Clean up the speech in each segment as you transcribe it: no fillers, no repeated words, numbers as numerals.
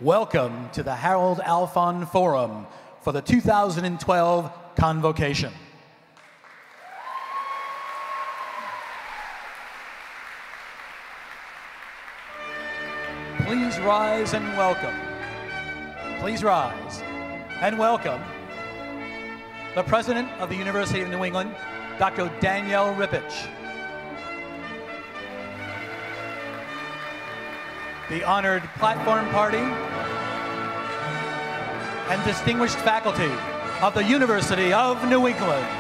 Welcome to the Harold Alfond Forum for the 2012 Convocation. Please rise and welcome. Please rise and welcome the President of the University of New England, Dr. Danielle Rippich. The honored platform party and distinguished faculty of the University of New England.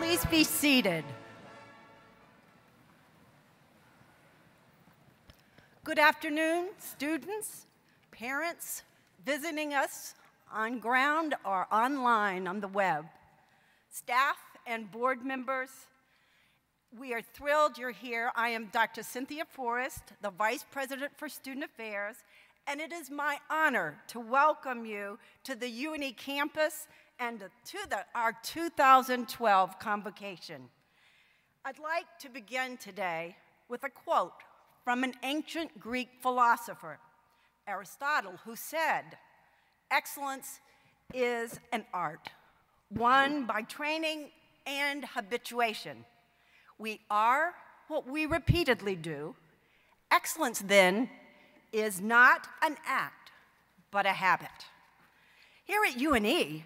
Please be seated. Good afternoon, students, parents visiting us on ground or online on the web. staff and board members, we are thrilled you're here. I am Dr. Cynthia Forrest, the Vice President for Student Affairs, and it is my honor to welcome you to the UNE campus and to our 2012 Convocation. I'd like to begin today with a quote from an ancient Greek philosopher, Aristotle, who said, "Excellence is an art, won by training and habituation. We are what we repeatedly do. Excellence, then, is not an act, but a habit." Here at UNE,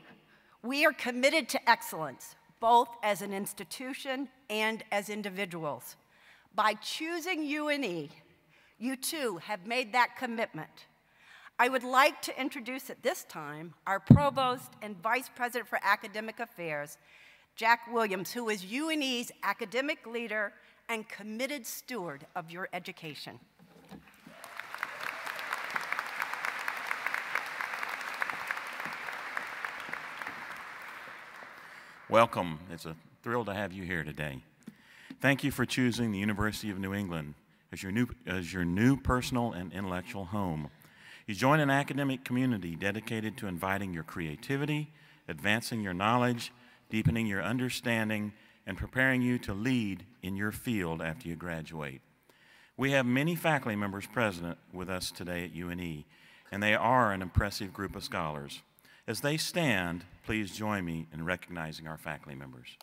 we are committed to excellence, both as an institution and as individuals. By choosing UNE, you too have made that commitment. I would like to introduce at this time our Provost and Vice President for Academic Affairs, Jack Williams, who is UNE's academic leader and committed steward of your education. Welcome. It's a thrill to have you here today. Thank you for choosing the University of New England as your new personal and intellectual home. You join an academic community dedicated to inviting your creativity, advancing your knowledge, deepening your understanding, and preparing you to lead in your field after you graduate. We have many faculty members present with us today at UNE, and they are an impressive group of scholars. As they stand, please join me in recognizing our faculty members.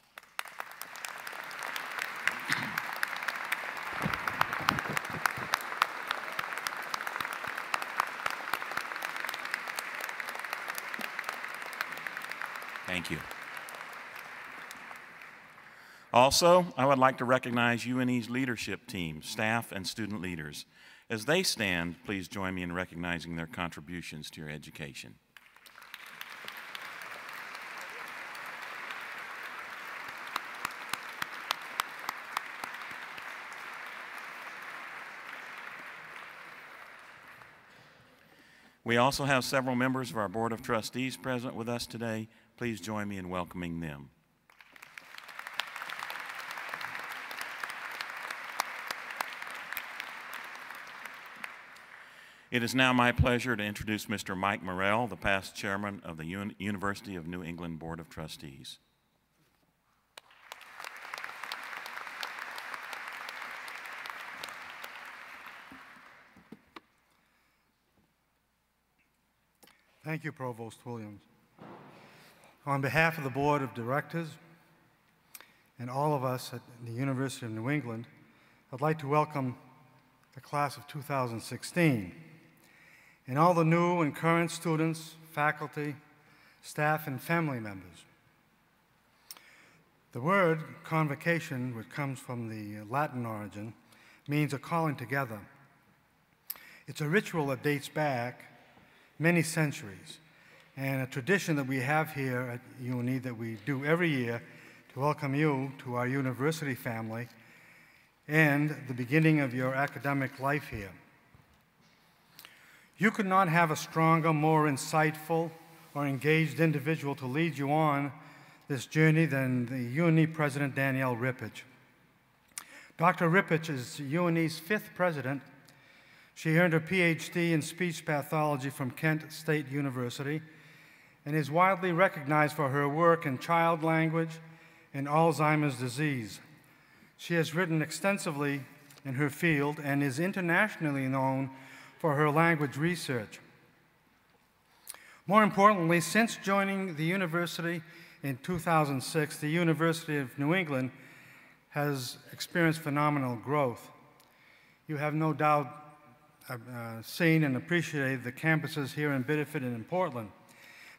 Thank you. Also, I would like to recognize UNE's leadership team, staff, and student leaders. As they stand, please join me in recognizing their contributions to your education. We also have several members of our Board of Trustees present with us today. Please join me in welcoming them. It is now my pleasure to introduce Mr. Mike Morrell, the past chairman of the University of New England Board of Trustees. Thank you, Provost Williams. On behalf of the Board of Directors and all of us at the University of New England, I'd like to welcome the class of 2016 and all the new and current students, faculty, staff, and family members. The word convocation, which comes from the Latin origin, means a calling together. It's a ritual that dates back many centuries, and a tradition that we have here at UNE that we do every year to welcome you to our university family and the beginning of your academic life here. You could not have a stronger, more insightful, or engaged individual to lead you on this journey than the UNE President Danielle Rippich. Dr. Rippich is UNE's 5th president. She earned her PhD in speech pathology from Kent State University and is widely recognized for her work in child language and Alzheimer's disease. She has written extensively in her field and is internationally known for her language research. More importantly, since joining the university in 2006, the University of New England has experienced phenomenal growth. You have no doubt seen and appreciated the campuses here in Biddeford and in Portland.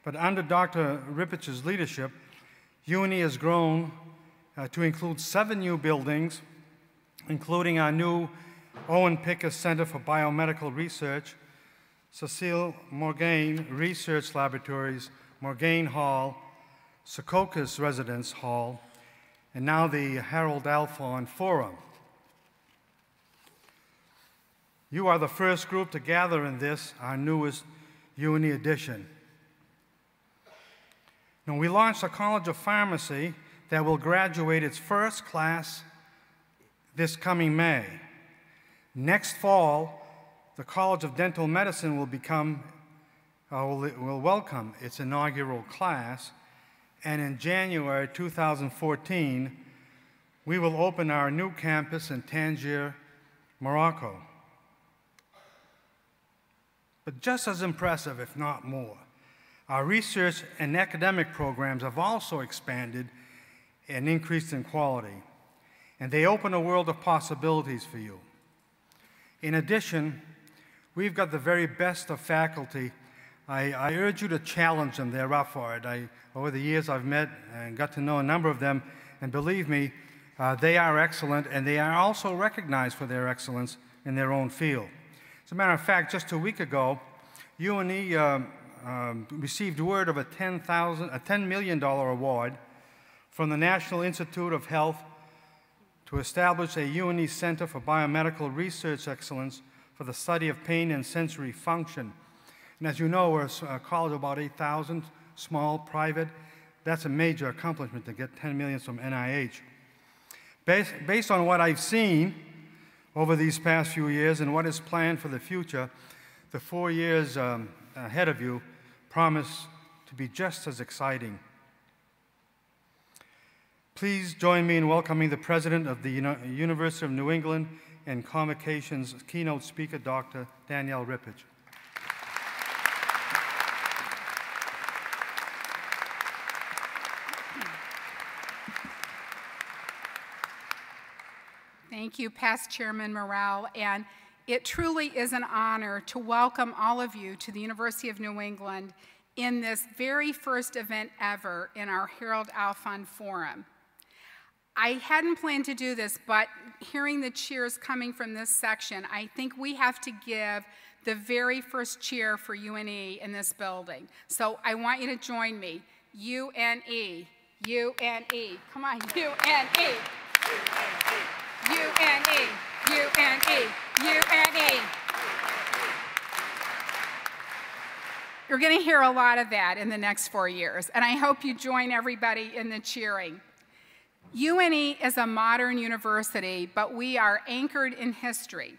But under Dr. Rippich's leadership, UNE has grown to include 7 new buildings, including our new Owen Picker Center for Biomedical Research, Cecile Morgaine Research Laboratories, Morgaine Hall, Secaucus Residence Hall, and now the Harold Alfond Forum. You are the first group to gather in this, our newest UNE edition. Now, we launched a College of Pharmacy that will graduate its first class this coming May. Next fall, the College of Dental Medicine will welcome its inaugural class, and in January 2014, we will open our new campus in Tangier, Morocco. But just as impressive, if not more, our research and academic programs have also expanded and increased in quality, and they open a world of possibilities for you. In addition, we've got the very best of faculty. I urge you to challenge them. They're up for it. Over the years, I've met and got to know a number of them, and believe me, they are excellent, and they are also recognized for their excellence in their own field. As a matter of fact, just a week ago, UNE received word of a $10 million award from the National Institute of Health to establish a UNE Center for Biomedical Research Excellence for the study of pain and sensory function. And as you know, we're a college of about 8,000, small, private. That's a major accomplishment to get $10 million from NIH. Based on what I've seen over these past few years and what is planned for the future, the 4 years ahead of you promise to be just as exciting. Please join me in welcoming the President of the University of New England and Convocation's keynote speaker, Dr. Danielle Rippich. Thank you, Past Chairman Morrell, and it truly is an honor to welcome all of you to the University of New England in this very first event ever in our Harold Alfond Forum. I hadn't planned to do this, but hearing the cheers coming from this section, I think we have to give the very first cheer for UNE in this building. So I want you to join me. UNE, UNE, come on, UNE. UNE, UNE, UNE. You're going to hear a lot of that in the next 4 years, and I hope you join everybody in the cheering. UNE is a modern university, but we are anchored in history.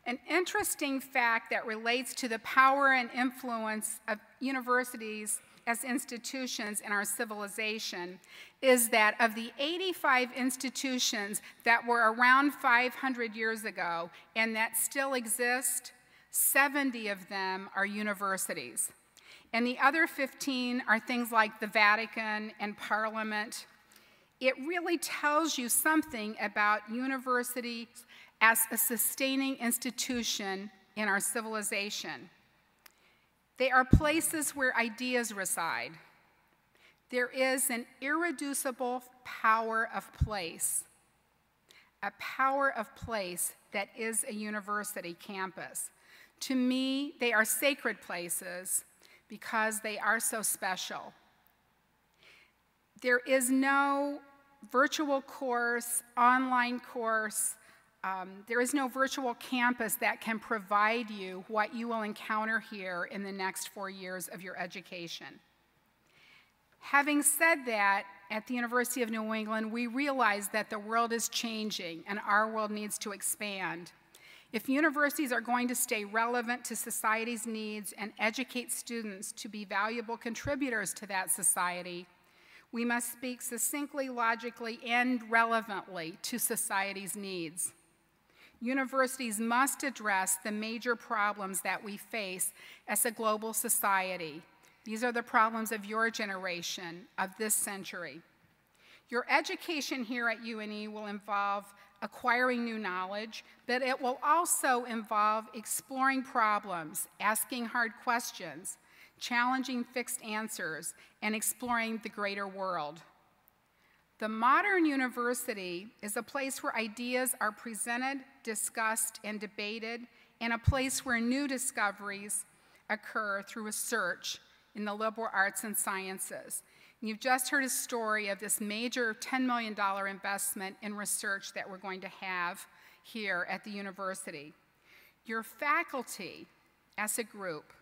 An interesting fact that relates to the power and influence of universities as institutions in our civilization is that of the 85 institutions that were around 500 years ago and that still exist, 70 of them are universities. And the other 15 are things like the Vatican and Parliament. It really tells you something about universities as a sustaining institution in our civilization. They are places where ideas reside. There is an irreducible power of place, a power of place that is a university campus. To me, they are sacred places because they are so special. There is no virtual course, online course, there is no virtual campus that can provide you what you will encounter here in the next 4 years of your education. Having said that, at the University of New England, we realize that the world is changing and our world needs to expand. If universities are going to stay relevant to society's needs and educate students to be valuable contributors to that society, we must speak succinctly, logically, and relevantly to society's needs. Universities must address the major problems that we face as a global society. These are the problems of your generation, of this century. Your education here at UNE will involve acquiring new knowledge, but it will also involve exploring problems, asking hard questions, challenging fixed answers, and exploring the greater world. The modern university is a place where ideas are presented, discussed, and debated, and a place where new discoveries occur through research in the liberal arts and sciences. And you've just heard a story of this major $10 million investment in research that we're going to have here at the university. Your faculty, as a group,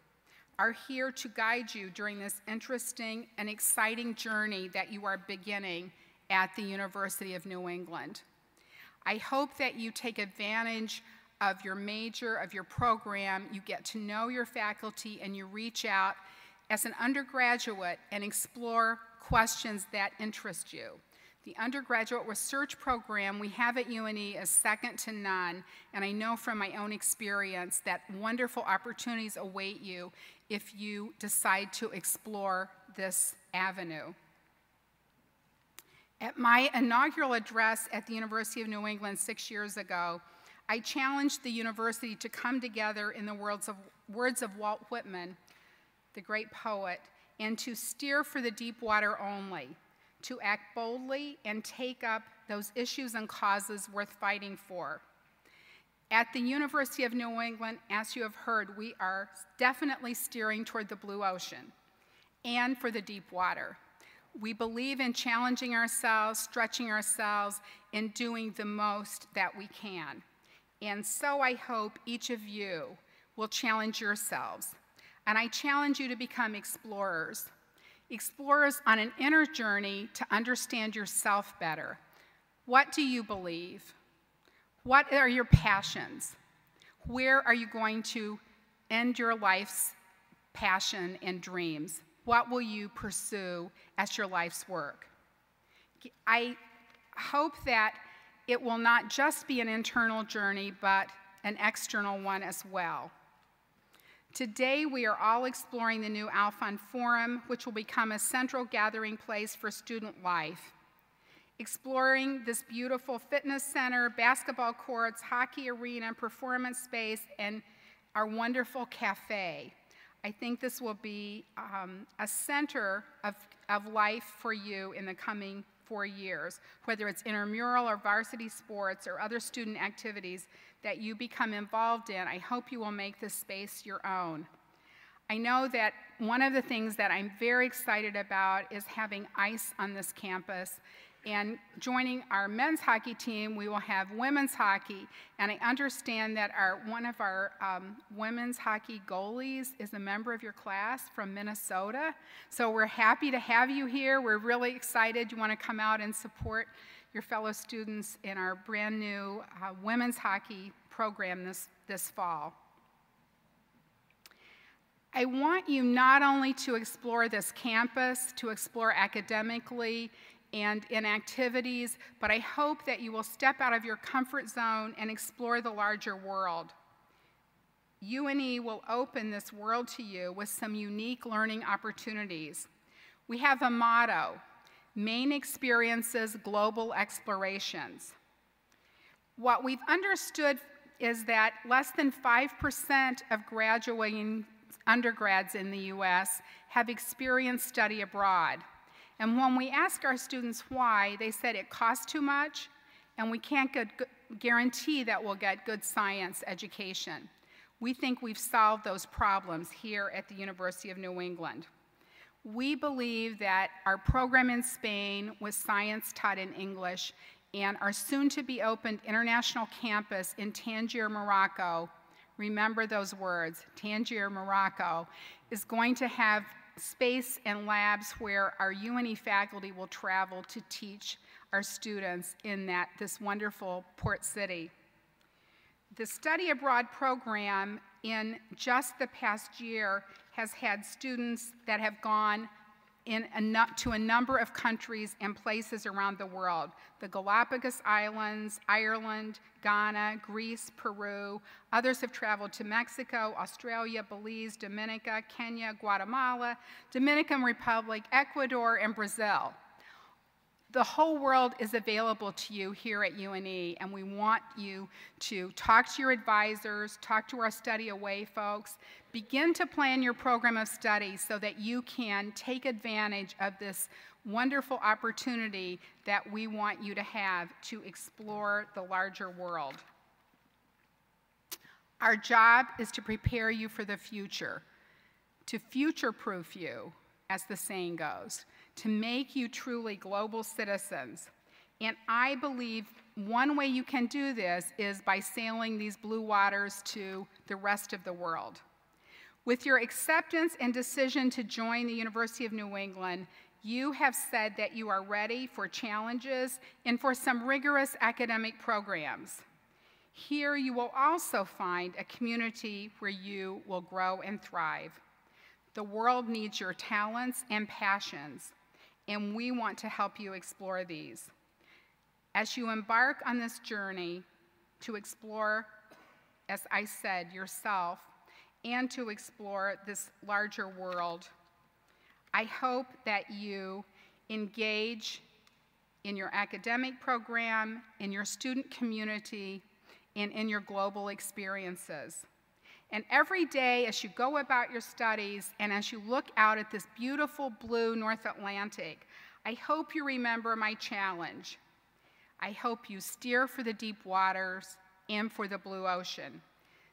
are here to guide you during this interesting and exciting journey that you are beginning at the University of New England. I hope that you take advantage of your major, of your program, you get to know your faculty, and you reach out as an undergraduate and explore questions that interest you. The undergraduate research program we have at UNE is second to none, and I know from my own experience that wonderful opportunities await you if you decide to explore this avenue. At my inaugural address at the University of New England 6 years ago, I challenged the university to come together in the words of Walt Whitman, the great poet, and to steer for the deep water only, to act boldly and take up those issues and causes worth fighting for. At the University of New England, as you have heard, we are definitely steering toward the blue ocean and for the deep water. We believe in challenging ourselves, stretching ourselves, and doing the most that we can. And so I hope each of you will challenge yourselves. And I challenge you to become explorers. Explorers on an inner journey to understand yourself better. What do you believe? What are your passions? Where are you going to end your life's passion and dreams? What will you pursue as your life's work? I hope that it will not just be an internal journey, but an external one as well. Today, we are all exploring the new Alphon Forum, which will become a central gathering place for student life. Exploring this beautiful fitness center, basketball courts, hockey arena, performance space, and our wonderful cafe. I think this will be a center of life for you in the coming 4 years, whether it's intramural or varsity sports or other student activities that you become involved in. I hope you will make this space your own. I know that one of the things that I'm very excited about is having ice on this campus. And joining our men's hockey team, we will have women's hockey. And I understand that one of our women's hockey goalies is a member of your class from Minnesota. So we're happy to have you here. We're really excited. You want to come out and support your fellow students in our brand new women's hockey program this fall. I want you not only to explore this campus, to explore academically, and in activities, but I hope that you will step out of your comfort zone and explore the larger world. UNE will open this world to you with some unique learning opportunities. We have a motto, Main Experiences, Global Explorations. What we've understood is that less than 5% of graduating undergrads in the US have experienced study abroad. And when we ask our students why, they said it costs too much, and we can't guarantee that we'll get good science education. We think we've solved those problems here at the University of New England. We believe that our program in Spain with science taught in English and our soon-to-be opened international campus in Tangier, Morocco, remember those words, Tangier, Morocco, is going to have space and labs where our UNE faculty will travel to teach our students in this wonderful port city. The study abroad program in just the past year has had students that have gone to a number of countries and places around the world. The Galapagos Islands, Ireland, Ghana, Greece, Peru. Others have traveled to Mexico, Australia, Belize, Dominica, Kenya, Guatemala, Dominican Republic, Ecuador, and Brazil. The whole world is available to you here at UNE, and we want you to talk to your advisors, talk to our study away folks, begin to plan your program of study so that you can take advantage of this wonderful opportunity that we want you to have to explore the larger world. Our job is to prepare you for the future, to future-proof you, as the saying goes, to make you truly global citizens. And I believe one way you can do this is by sailing these blue waters to the rest of the world. With your acceptance and decision to join the University of New England, you have said that you are ready for challenges and for some rigorous academic programs. Here you will also find a community where you will grow and thrive. The world needs your talents and passions, and we want to help you explore these. As you embark on this journey to explore, as I said, yourself, and to explore this larger world, I hope that you engage in your academic program, in your student community, and in your global experiences. And every day as you go about your studies and as you look out at this beautiful blue North Atlantic, I hope you remember my challenge. I hope you steer for the deep waters and for the blue ocean.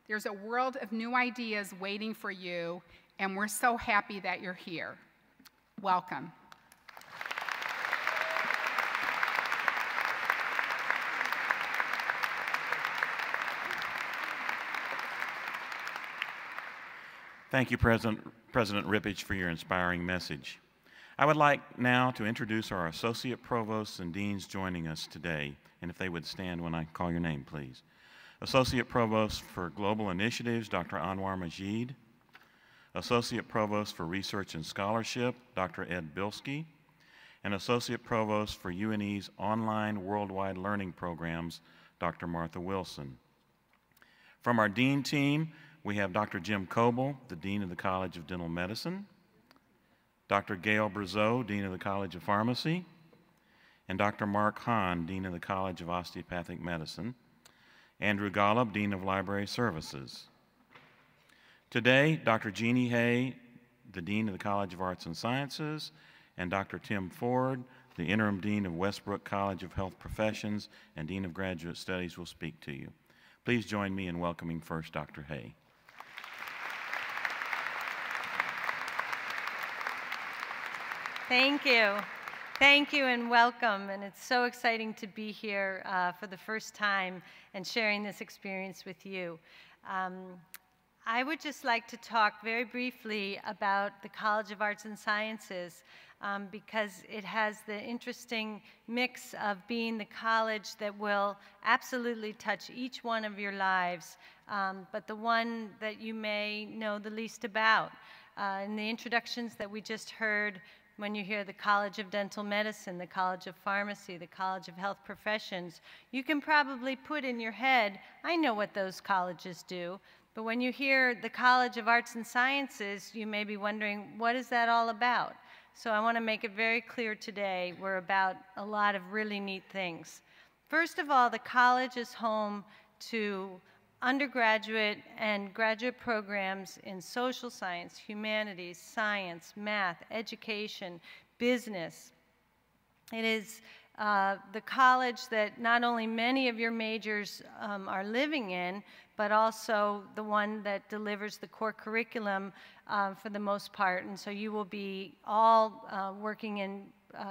There's a world of new ideas waiting for you, and we're so happy that you're here. Welcome. Thank you, President Rippich, for your inspiring message. I would like now to introduce our Associate Provosts and Deans joining us today, and if they would stand when I call your name, please. Associate Provost for Global Initiatives, Dr. Anwar Majid. Associate Provost for Research and Scholarship, Dr. Ed Bilski. And Associate Provost for UNE's Online Worldwide Learning Programs, Dr. Martha Wilson. From our Dean team, we have Dr. Jim Coble, the Dean of the College of Dental Medicine, Dr. Gail Brazeau, Dean of the College of Pharmacy, and Dr. Mark Hahn, Dean of the College of Osteopathic Medicine, Andrew Golub, Dean of Library Services. Today, Dr. Jeannie Hay, the Dean of the College of Arts and Sciences, and Dr. Tim Ford, the Interim Dean of Westbrook College of Health Professions and Dean of Graduate Studies, will speak to you. Please join me in welcoming first Dr. Hay. Thank you. Thank you and welcome. And it's so exciting to be here for the first time and sharing this experience with you. I would just like to talk very briefly about the College of Arts and Sciences because it has the interesting mix of being the college that will absolutely touch each one of your lives, but the one that you may know the least about. In the introductions that we just heard, when you hear the College of Dental Medicine, the College of Pharmacy, the College of Health Professions, you can probably put in your head, I know what those colleges do. But when you hear the College of Arts and Sciences, you may be wondering, what is that all about? So I want to make it very clear today, we're about a lot of really neat things. First of all, the college is home to undergraduate and graduate programs in social science, humanities, science, math, education, business. It is the college that not only many of your majors are living in, but also the one that delivers the core curriculum for the most part. And so you will be all working in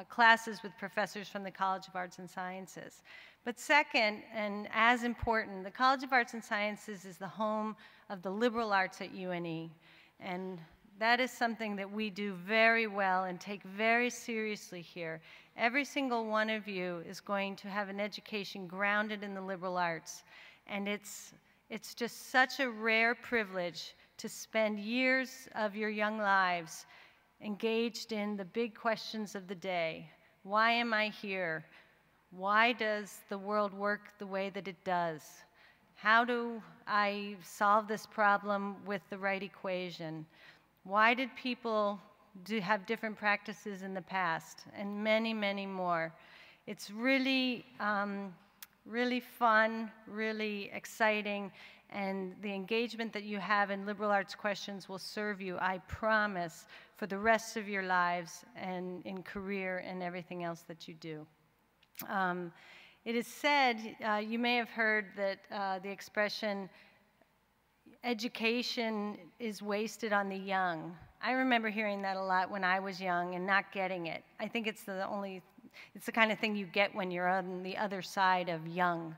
classes with professors from the College of Arts and Sciences. But second, and as important, the College of Arts and Sciences is the home of the liberal arts at UNE. And that is something that we do very well and take very seriously here. Every single one of you is going to have an education grounded in the liberal arts. And it's just such a rare privilege to spend years of your young lives engaged in the big questions of the day. Why am I here? Why does the world work the way that it does? How do I solve this problem with the right equation? Why did people have different practices in the past? And many, many more. It's really, really fun, really exciting, and the engagement that you have in liberal arts questions will serve you, I promise, for the rest of your lives and in career and everything else that you do. It is said, you may have heard that the expression, education is wasted on the young. I remember hearing that a lot when I was young and not getting it. I think it's the kind of thing you get when you're on the other side of young.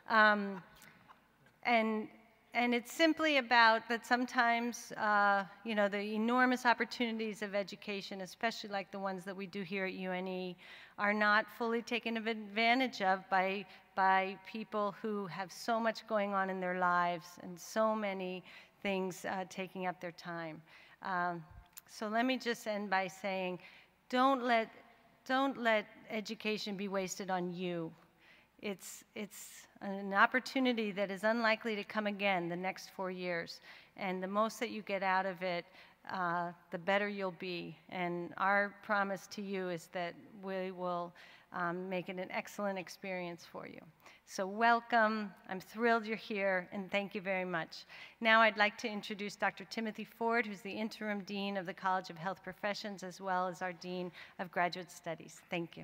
And and it's simply about that sometimes, you know, the enormous opportunities of education, especially like the ones that we do here at UNE, are not fully taken advantage of by people who have so much going on in their lives and so many things taking up their time. So let me just end by saying, don't let education be wasted on you. It's an opportunity that is unlikely to come again the next 4 years. And the most that you get out of it, the better you'll be. And our promise to you is that we will make it an excellent experience for you. So welcome. I'm thrilled you're here, and thank you very much. Now I'd like to introduce Dr. Timothy Ford, who's the Interim Dean of the College of Health Professions, as well as our Dean of Graduate Studies. Thank you.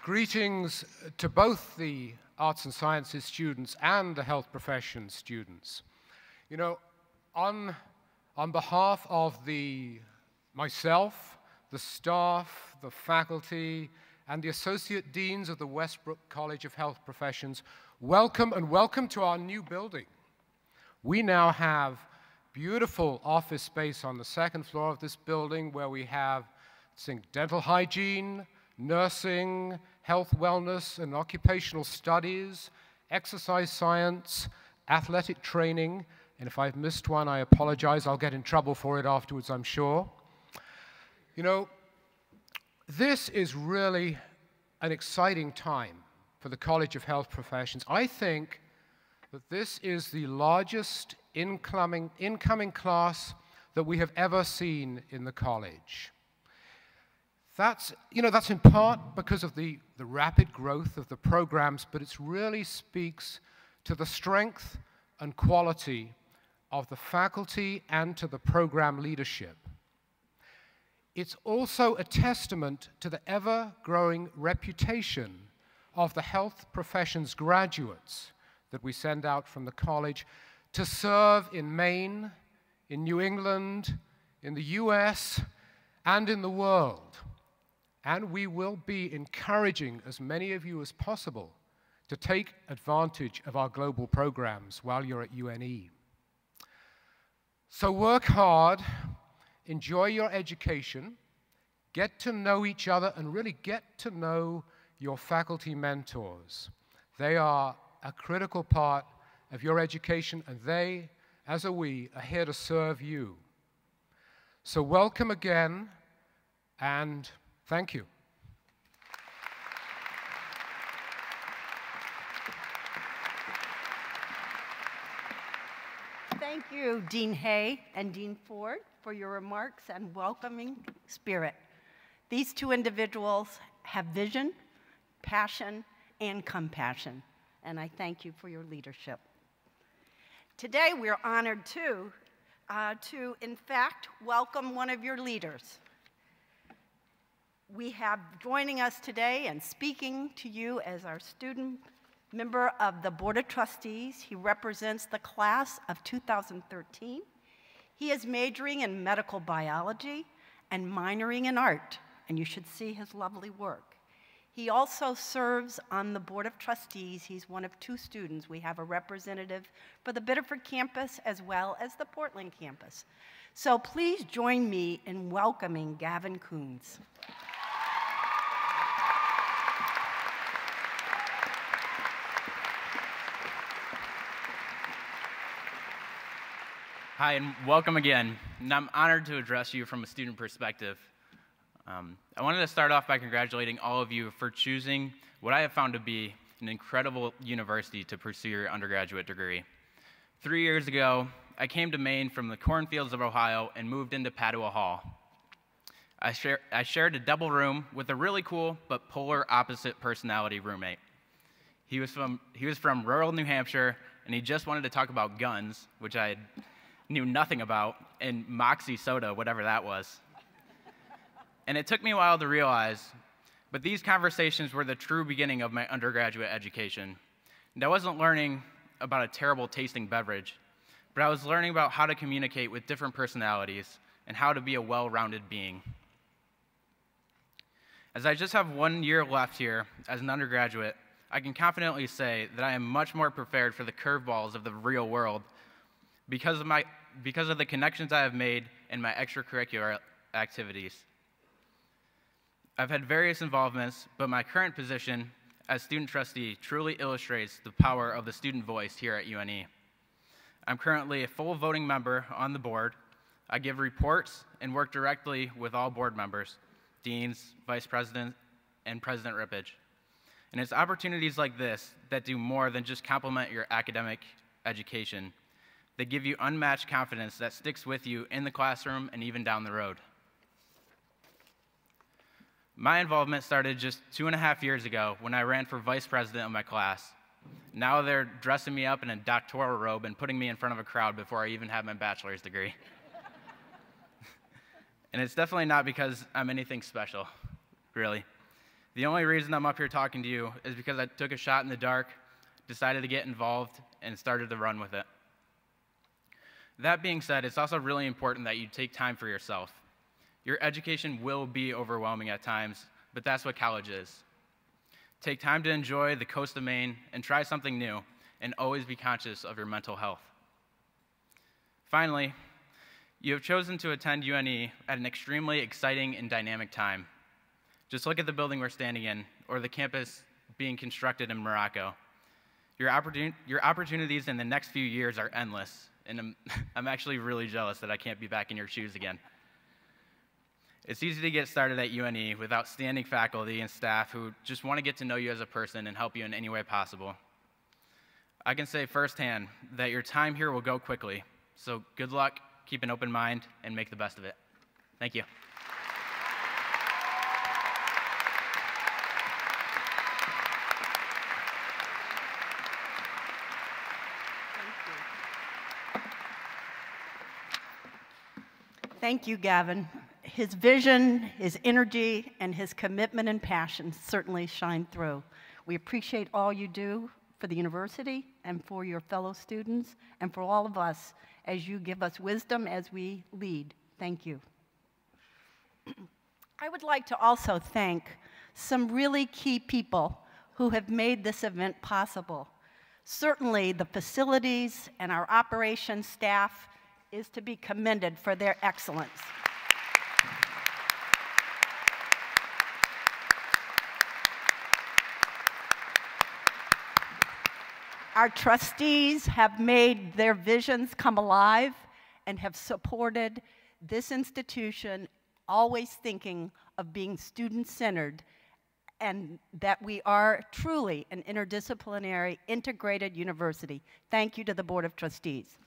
Greetings to both the arts and sciences students and the health profession students. You know, on behalf of myself, the staff, the faculty, and the associate deans of the Westbrook College of Health Professions, welcome and welcome to our new building. We now have beautiful office space on the second floor of this building where we have dental hygiene, nursing, health, wellness, and occupational studies, exercise science, athletic training, and if I've missed one, I apologize. I'll get in trouble for it afterwards, I'm sure. You know, this is really an exciting time for the College of Health Professions. I think that this is the largest incoming class that we have ever seen in the college. That's in part because of the rapid growth of the programs, but it really speaks to the strength and quality of the faculty and to the program leadership. It's also a testament to the ever-growing reputation of the health professions graduates that we send out from the college to serve in Maine, in New England, in the US, and in the world. And we will be encouraging as many of you as possible to take advantage of our global programs while you're at UNE. So work hard, enjoy your education, get to know each other, and really get to know your faculty mentors. They are a critical part of your education, and they, as are we, are here to serve you. So welcome again, and thank you. Thank you, Dean Hay and Dean Ford, for your remarks and welcoming spirit. These two individuals have vision, passion, and compassion, and I thank you for your leadership. Today, we're honored, too, to, in fact, welcome one of your leaders. We have joining us today and speaking to you as our student member of the Board of Trustees. He represents the class of 2013. He is majoring in medical biology and minoring in art, and you should see his lovely work. He also serves on the Board of Trustees. He's one of two students. We have a representative for the Biddeford campus as well as the Portland campus. So please join me in welcoming Gavin Coons. Hi, and welcome again. And I'm honored to address you from a student perspective. I wanted to start off by congratulating all of you for choosing what I have found to be an incredible university to pursue your undergraduate degree. 3 years ago, I came to Maine from the cornfields of Ohio and moved into Padua Hall. I shared a double room with a really cool but polar opposite personality roommate. He was from rural New Hampshire, and he just wanted to talk about guns, which I knew nothing about, and Moxie soda, whatever that was. And it took me a while to realize, but these conversations were the true beginning of my undergraduate education. And I wasn't learning about a terrible tasting beverage, but I was learning about how to communicate with different personalities and how to be a well-rounded being. As I just have 1 year left here as an undergraduate, I can confidently say that I am much more prepared for the curveballs of the real world because of the connections I have made in my extracurricular activities. I've had various involvements, but my current position as student trustee truly illustrates the power of the student voice here at UNE. I'm currently a full voting member on the board. I give reports and work directly with all board members, deans, vice president, and President Rippage. And it's opportunities like this that do more than just complement your academic education. They give you unmatched confidence that sticks with you in the classroom and even down the road. My involvement started just 2.5 years ago when I ran for vice president of my class. Now they're dressing me up in a doctoral robe and putting me in front of a crowd before I even have my bachelor's degree. And it's definitely not because I'm anything special, really. The only reason I'm up here talking to you is because I took a shot in the dark, decided to get involved, and started to run with it. That being said, it's also really important that you take time for yourself. Your education will be overwhelming at times, but that's what college is. Take time to enjoy the coast of Maine and try something new, and always be conscious of your mental health. Finally, you have chosen to attend UNE at an extremely exciting and dynamic time. Just look at the building we're standing in, or the campus being constructed in Morocco. Your opportunities in the next few years are endless, and I'm actually really jealous that I can't be back in your shoes again. It's easy to get started at UNE with outstanding faculty and staff who just want to get to know you as a person and help you in any way possible. I can say firsthand that your time here will go quickly, so good luck, keep an open mind, and make the best of it. Thank you. Thank you, Gavin. His vision, his energy, and his commitment and passion certainly shine through. We appreciate all you do for the university and for your fellow students and for all of us as you give us wisdom as we lead. Thank you. I would like to also thank some really key people who have made this event possible. Certainly the facilities and our operations staff is to be commended for their excellence. Our trustees have made their visions come alive and have supported this institution, always thinking of being student-centered, and that we are truly an interdisciplinary, integrated university. Thank you to the Board of Trustees.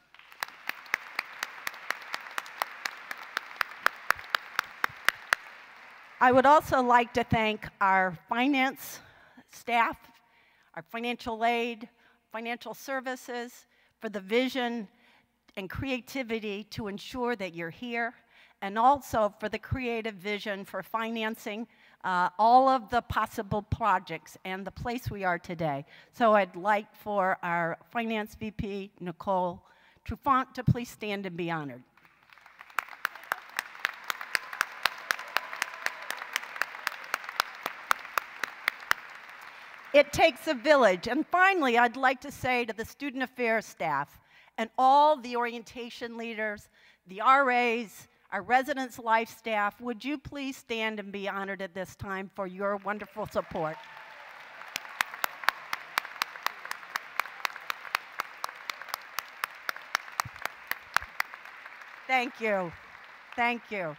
I would also like to thank our finance staff, our financial aid, financial services for the vision and creativity to ensure that you're here, and also for the creative vision for financing all of the possible projects and the place we are today. So I'd like for our Finance VP, Nicole Trufant, to please stand and be honored. It takes a village. And finally, I'd like to say to the student affairs staff and all the orientation leaders, the RAs, our residence life staff, would you please stand and be honored at this time for your wonderful support. Thank you. Thank you.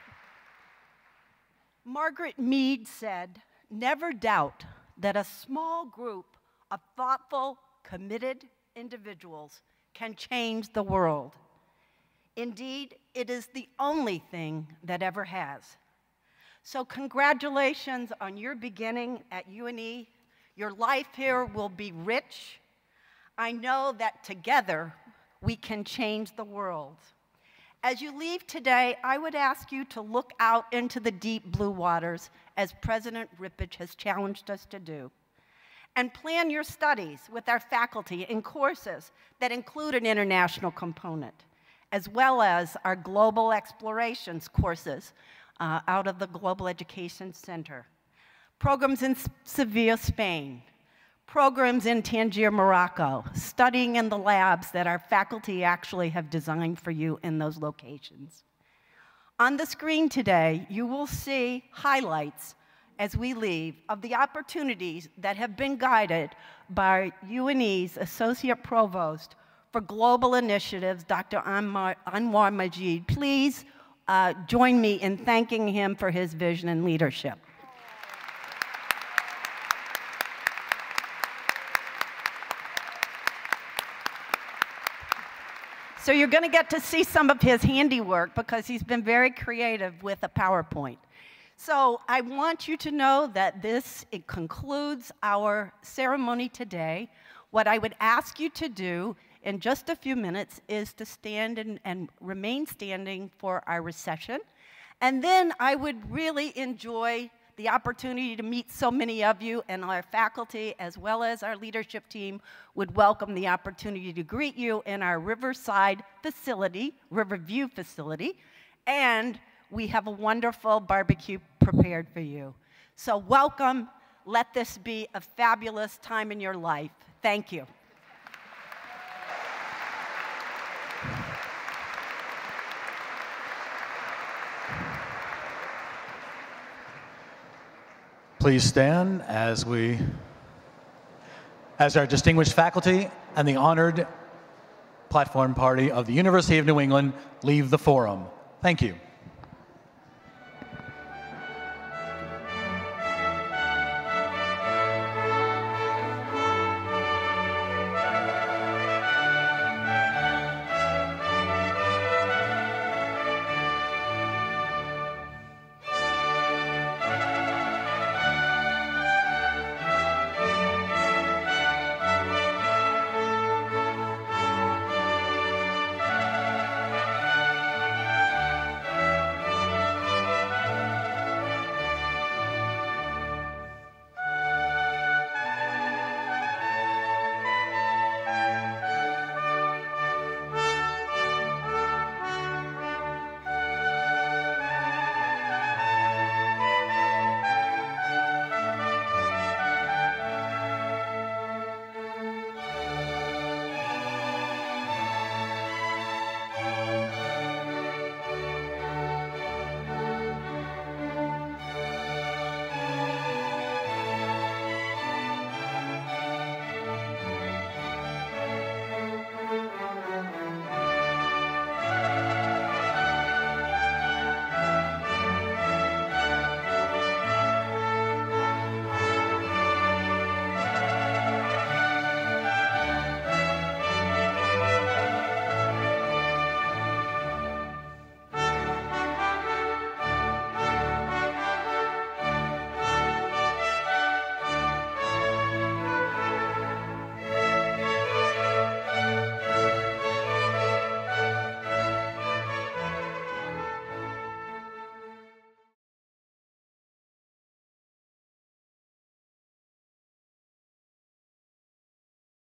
Margaret Mead said, "Never doubt that a small group of thoughtful, committed individuals can change the world. Indeed, it is the only thing that ever has." So congratulations on your beginning at UNE. Your life here will be rich. I know that together we can change the world. As you leave today, I would ask you to look out into the deep blue waters, as President Rippage has challenged us to do, and plan your studies with our faculty in courses that include an international component, as well as our global explorations courses out of the Global Education Center. programs in Seville, Spain, programs in Tangier, Morocco, studying in the labs that our faculty actually have designed for you in those locations. On the screen today, you will see highlights as we leave of the opportunities that have been guided by UNE's Associate Provost for Global Initiatives, Dr. Anwar Majid. Please join me in thanking him for his vision and leadership. So you're going to get to see some of his handiwork because he's been very creative with a PowerPoint. So I want you to know that it concludes our ceremony today. What I would ask you to do in just a few minutes is to stand and remain standing for our recession. And then I would really enjoy the opportunity to meet so many of you, and our faculty as well as our leadership team would welcome the opportunity to greet you in our Riverside facility, Riverview facility, and we have a wonderful barbecue prepared for you. So welcome. Let this be a fabulous time in your life. Thank you. Please stand as our distinguished faculty and the honored platform party of the University of New England leave the forum. Thank you.